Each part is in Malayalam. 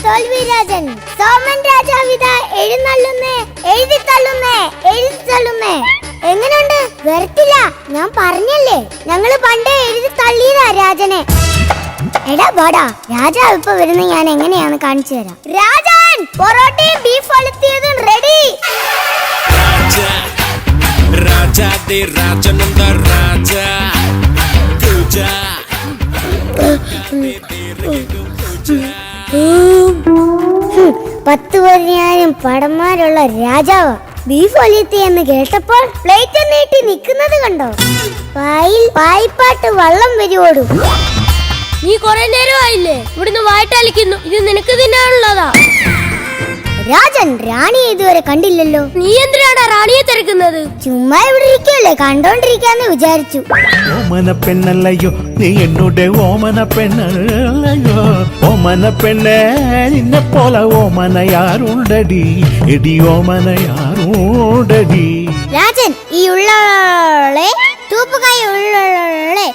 തോൽവി രാജൻ. സോമൻ രാജാവിത എഴുന്നള്ളുന്നേ, എഴുതിത്തള്ളുന്നേ, എഴുതിത്തള്ളുന്നേ. എങ്ങനെയുണ്ട്? വരത്തില്ല, ഞാൻ പറഞ്ഞല്ലേ, ഞങ്ങള് പണ്ടേ എഴുതി തള്ളിയതാ രാജനെ. എടാ വാടാ, രാജാവ് ഇപ്പൊ വരുന്ന ഞാൻ എങ്ങനെയാന്ന് കാണിച്ചു തരാം. രാജൻ, പൊറോട്ടയും ബീഫ് ഒലത്തിയതും റെഡി. രാജാതി രാജനന്ദ രാജ പൂജ 10,000 പടന്മാരുള്ള രാജാവ് ബീഫ് ഒലിയത്തിയെന്ന് കേട്ടപ്പോൾ പ്ലേറ്റ് നീട്ടി നിൽക്കുന്നത് കണ്ടോ? പായിപ്പാട്ട് വള്ളം വരിയോടും. നീ കൊറേ നേരമായില്ലേ ഇവിടുന്ന് വായിട്ടലിക്കുന്നു. ഇത് നിനക്ക് തിന്നാനുള്ളതാ. രാജൻ, റാണിയെ ഇതുവരെ കണ്ടില്ലല്ലോ. നീ എന്തിനാണ് റാണിയെ തിരക്കുന്നത്? ചുമ്മാ ഇവിടെ ഇരിക്കല്ലേ, കണ്ടോണ്ടിരിക്കാന്ന് വിചാരിച്ചു. ഓമന പെണ്ണല്ലയോ നീ എന്നോട്, ഓമന പെണ്ണല്ലയോ, ഓമന പെണ്ണേ നിന്നെ പോലെ ഓമനയാറുണ്ടടി, എടി ഓമനയാറുണ്ടടി. രാജൻ, ഈ ഉള്ളോളെ തൂപ്പുകായ ഉള്ളോളെ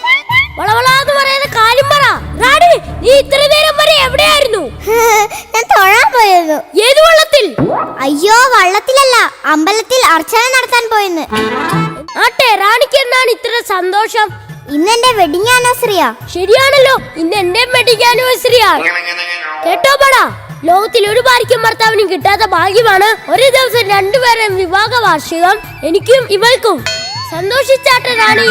വളവളാന്ന് പറയുന്ന കാര്യം പറ. റാണി, നീ ഇത്ര നേരം വരെ എവിടെയായിരുന്നു? ഞാൻ തൊഴാൻ പോയിരുന്നു. ഏത് വള്ളത്തിൽ? അയ്യോ, വള്ളത്തിലല്ല, അമ്പലത്തിൽ അർച്ചന നടത്താൻ പോയെന്ന്. ആട്ടെ, റാണിക്ക് എന്നാണ് ഇത്ര സന്തോഷം? ഇന്നെന്റെ വെഡിങ് ആനിവേഴ്സറിയാ. ശരിയാണല്ലോ, ഇന്ന് എന്റെ വെഡിങ് ആനിവേഴ്സറിയാ. കേട്ടോ പടാ, ലോകത്തിൽ ഒരു ഭാര്യയ്ക്കും ഭർത്താവിനും കിട്ടാത്ത ഭാഗ്യമാണ് ഒരു ദിവസം രണ്ടുപേരും വിവാഹ വാർഷികം. എനിക്കും ഇവൾക്കും. സന്തോഷിച്ചാട്ടെ റാണി.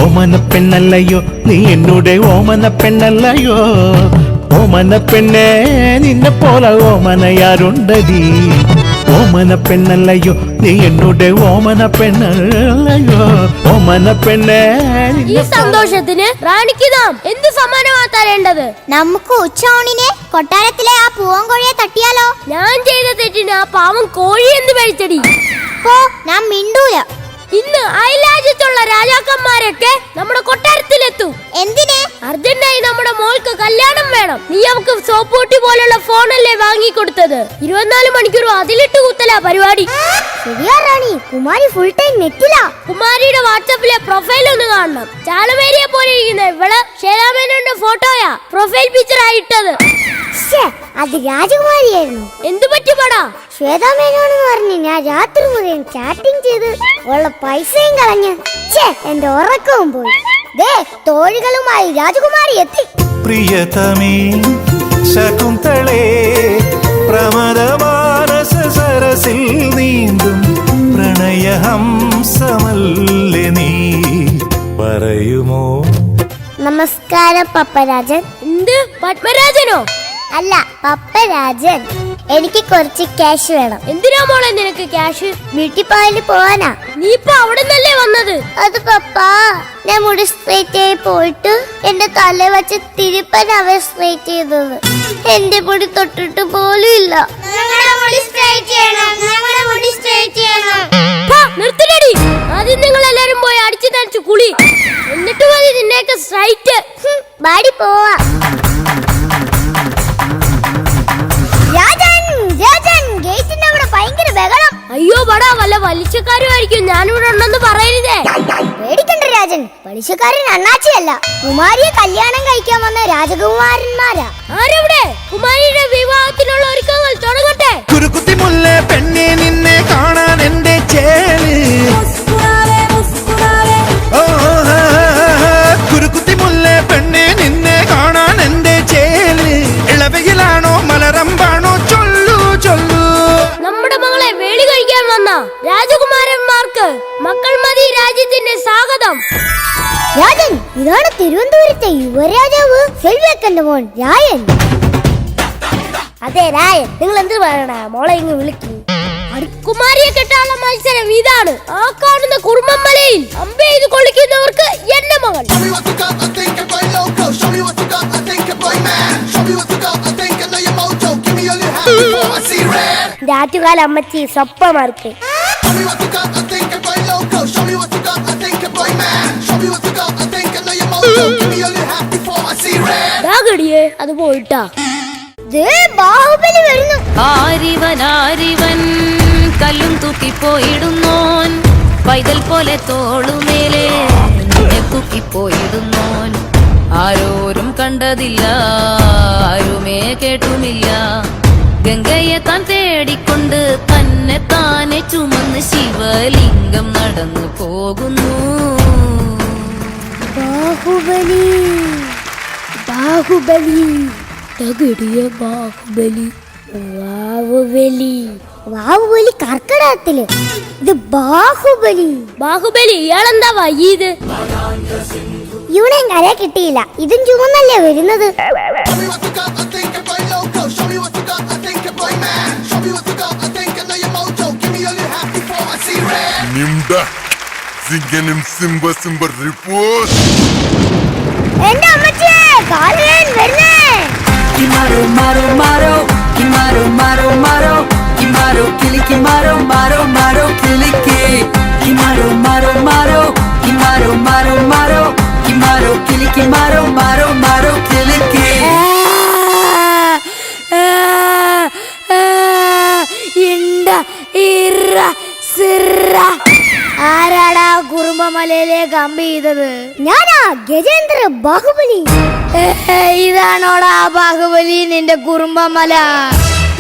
ഓമന പെണ്ണല്ലയോ നീ എന്നോട്, ഓമന പെണ്ണല്ലയോ, ഓമന പെണ്ണേ നിന്നെ പോലെ ഓമനയാരുണ്ടടി, ഓമന പെണ്ണല്ലയോ നീ എന്നോട്, ഓമന പെണ്ണല്ലയോ, ഓമന പെണ്ണേ. ഈ സന്തോഷത്തിന് റാണിക്ക് നാം എന്ത് സമ്മാനമാ തരേണ്ടത്? നമുക്ക് ഉച്ചയൂണിനെ കൊട്ടാരത്തിലെ ആ പൂവൻകോഴിയെ തട്ടിയാലോ? ഞാൻ ചെയ്ത തെറ്റിന് ആ പാവം കോഴി എന്ന് കഴിച്ചടി. ഞാൻ മിണ്ടൂല. ഇന്ന് അയൽരാജ്യത്തുള്ള രാജാക്കന്മാരൊക്കെ നമ്മുടെ കൊട്ടാരത്തിലെത്തും. എന്തിന്? അർജന്റായി നമ്മുടെ മോൾക്ക് കല്യാണം വേണം. നീ അവക്ക് സോപ്പൂട്ടി പോലുള്ള ഫോണല്ലേ വാങ്ങിക്കൊടുത്തത്? 24 മണിക്കൂറും അതിലിട്ട് കുത്തലാ പരിപാടി. ശരിയാ റാണി, കുമാരി ഫുൾ ടൈം നെറ്റിലാ. കുമാരിയുടെ വാട്സാപ്പിലെ പ്രൊഫൈൽ ഒന്ന് കാണണം. ചാലമേരിയെ പോലെ ഇരിക്കുന്ന ഇവള് ശ്വേതാമേനോന്റെ ഫോട്ടോയാ പ്രൊഫൈൽ പിക്ചർ ആയിട്ടത്. അത് രാജകുമാരിയായിരുന്നു. എന്തു പറ്റി പടാ? ശ്വേതാമേനോന്ന് പറഞ്ഞ് ഞാൻ രാത്രി മുഴുവൻ ചാറ്റിംഗ് ചെയ്ത് ഉള്ള പൈസയും കളഞ്ഞ് എന്റെ ഉറക്കവും പോയി. തോഴികളുമായി രാജകുമാരി എത്തി. പ്രിയതമേ ശകുന്തളേ, പ്രമദമാനസ സരസിൽ നീന്തും പ്രണയഹംസമല്ലേ നീ, പറയുമോ? നമസ്കാരം പപ്പരാജൻ. എന്ത് പത്മരാജനോ? അല്ല, പപ്പരാജൻ. എനിക്ക് കുറച്ച് ക്യാഷ് വേണം. എന്തിനാ മോളെ നിനക്ക് ക്യാഷ്? ബ്യൂട്ടി പാർലറിൽ പോവാനാ. നീ ഇപ്പൊ അവിടെ നിന്നല്ലേ വന്നത്? അത് പപ്പാ, ഞാൻ മുടി സ്ട്രൈറ്റ് ആയി പോയിട്ട് എന്റെ തല വെച്ച് തിരുപ്പൻ അവർ സ്ട്രൈറ്റ് ചെയ്തത്. എന്റെ മുടി തൊട്ടിട്ട് പോലും ഇല്ല. നിർത്തിനടി. ആദ്യം നിങ്ങൾ എല്ലാരും പോയി അടിച്ചു തനിച്ചു കുളി, എന്നിട്ട് മതി നിന്നെയൊക്കെ സ്ട്രൈറ്റ്. ബാടി പോവാ. ഗേറ്റിന്റെ അവിടെ ഭയങ്കര ബഹളം. അയ്യോ ബടാ, വല്ല വലിച്ചക്കാരുമായിരിക്കും. ഞാനിവിടെ ഉണ്ടെന്ന് പറയരുതേ. പേടിക്കണ്ട രാജൻ, പലിശക്കാരൻ അണ്ണാച്ചിയല്ല. കുമാരിയെ കല്യാണം കഴിക്കാൻ വന്ന രാജകുമാരന്മാരാ. ആരവിടെ? കുമാരിയുടെ വിവാഹത്തിനുള്ള ഒരുക്കങ്ങൾ തുടങ്ങട്ടെ. കുരുക്കുത്തി മുല്ല പെണ്ണെ നിന്നെ കാണാൻ എന്റെ ചേല്, കുരുക്കുത്തി മുല്ല പെണ്ണെ നിന്നെ കാണാൻ എന്റെ ചേല്, ഇളവയിലാണോ മലരമ്പാണോ ചൊല്ലു ചൊല്ലു. നമ്മുടെ മകളെ വേളി കഴിക്കാൻ വന്ന രാജകുമാരന്മാർക്ക് മക്കൾ മതി രാജ്യത്തിന്റെ സ്വാഗതം. രാജൻ, ഇതാണ് തിരുവനന്തപുരത്തെ യുവരാജാവ് സെൽവക്കന്റെ മോൻ രായൻ. അതെ രായൻ, നിങ്ങൾ എന്ത് പറയണ? മോളെ ഇങ്ങ് വിളിക്കും. കുമാരിയെ കെട്ടാനുള്ള മത്സരം ഇതാണ്. ആ കാണുന്ന കുറുമ്പമലയിൽ അമ്പെയ്ത് കൊള്ളിക്കുന്നവർക്ക് എന്റെ മകൾ. രാറ്റുകാല അമ്മച്ചി സ്വപ്പമാർക്ക് അത് പോയിട്ടാ. ബാഹുബലി വരുന്നു. ആരിവൻ ആരിവൻ കല്ലും തൂക്കിപ്പോയിടുന്നോൻ, പൈതൽ പോലെ തോളുമേലെ തൂക്കിപ്പോയിരുന്നോൻ ആരോരും കണ്ടതില്ല ആരുമേ കേട്ടുമില്ല ഗംഗയെ താൻ തേടിക്കൊണ്ട് തന്നെ താനെ ചുമന്ന് ശിവലിംഗം നടന്നു പോകുന്നു ബാഹുബലി ബാഹുബലി തകിടിയ ബാഹുബലി ബാഹുബലി ബാഹുബലി കർക്കിടകത്തില്, ഇത് ബാഹുബലി. ബാഹുബലി ഇയാളെന്താ വയ്യത്? ഇവനെയും കര കിട്ടിയില്ല, ഇതും ചുമന്നല്ലേ വരുന്നത്. എന്റെ അമ്മച്ചേ, കാലുവേൻ വരുന്നേ. Kimaro, maro, maro, kimaro, maro, maro, kimaro, kili, kimaro, maro, maro, kiliki. Kimaro, maro, maro, kimaro, maro, maro, kimaro, kili, kimaro, maro, maro, kiliki. ഇണ്ട ഇറ സിറ. ആരാടാ കുറുമ്പമലയിലെ കമ്പി ചെയ്തത്? ഞാനാ ഗജേന്ദ്ര ബാഹുബലി. ഇതാണോടാ ബാഹുബലി നിന്റെ കുറുമ്പമല?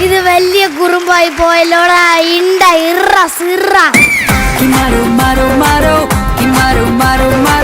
ഇത് വലിയ കുറുമ്പായി പോയല്ലോടാ. ഇണ്ട ഇറ സിറ. Kimaro, maro, maro, kimaro, maro, maro.